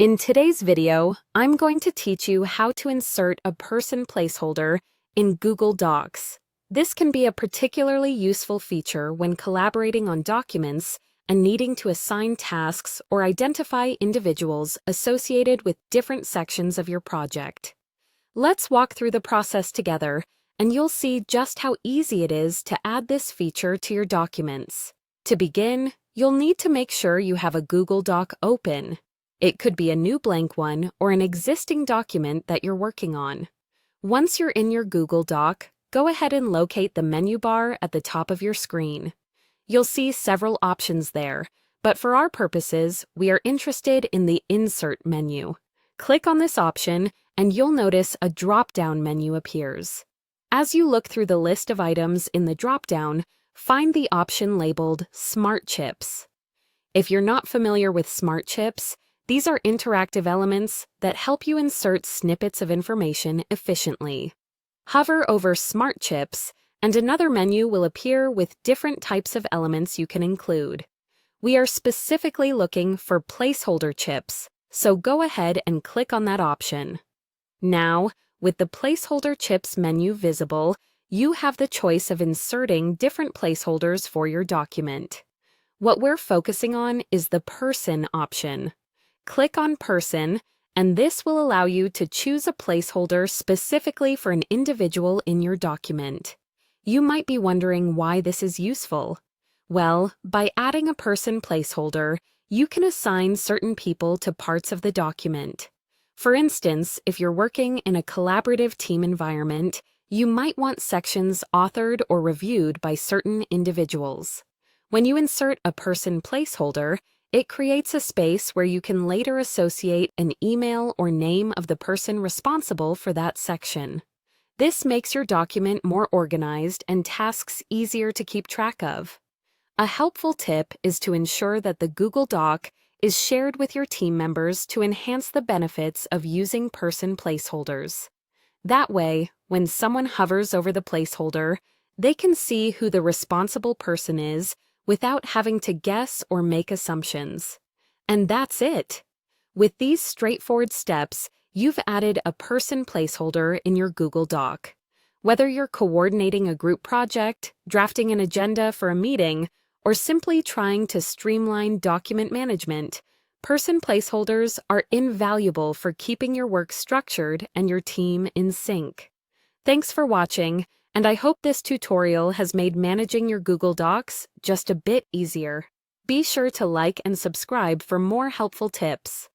In today's video, I'm going to teach you how to insert a person placeholder in Google Docs. This can be a particularly useful feature when collaborating on documents and needing to assign tasks or identify individuals associated with different sections of your project. Let's walk through the process together, and you'll see just how easy it is to add this feature to your documents. To begin, you'll need to make sure you have a Google Doc open. It could be a new blank one or an existing document that you're working on. Once you're in your Google Doc, go ahead and locate the menu bar at the top of your screen. You'll see several options there, but for our purposes, we are interested in the Insert menu. Click on this option, and you'll notice a drop-down menu appears. As you look through the list of items in the drop-down, find the option labeled Smart Chips. If you're not familiar with Smart Chips, these are interactive elements that help you insert snippets of information efficiently. Hover over Smart Chips, and another menu will appear with different types of elements you can include. We are specifically looking for placeholder chips, so go ahead and click on that option. Now, with the Placeholder Chips menu visible, you have the choice of inserting different placeholders for your document. What we're focusing on is the Person option. Click on Person, and this will allow you to choose a placeholder specifically for an individual in your document. You might be wondering why this is useful. Well, by adding a person placeholder, you can assign certain people to parts of the document. For instance, if you're working in a collaborative team environment, you might want sections authored or reviewed by certain individuals. When you insert a person placeholder, it creates a space where you can later associate an email or name of the person responsible for that section. This makes your document more organized and tasks easier to keep track of. A helpful tip is to ensure that the Google Doc is shared with your team members to enhance the benefits of using person placeholders. That way, when someone hovers over the placeholder, they can see who the responsible person is without having to guess or make assumptions. And that's it. With these straightforward steps, you've added a person placeholder in your Google Doc. Whether you're coordinating a group project, drafting an agenda for a meeting, or simply trying to streamline document management, person placeholders are invaluable for keeping your work structured and your team in sync. Thanks for watching, and I hope this tutorial has made managing your Google Docs just a bit easier. Be sure to like and subscribe for more helpful tips.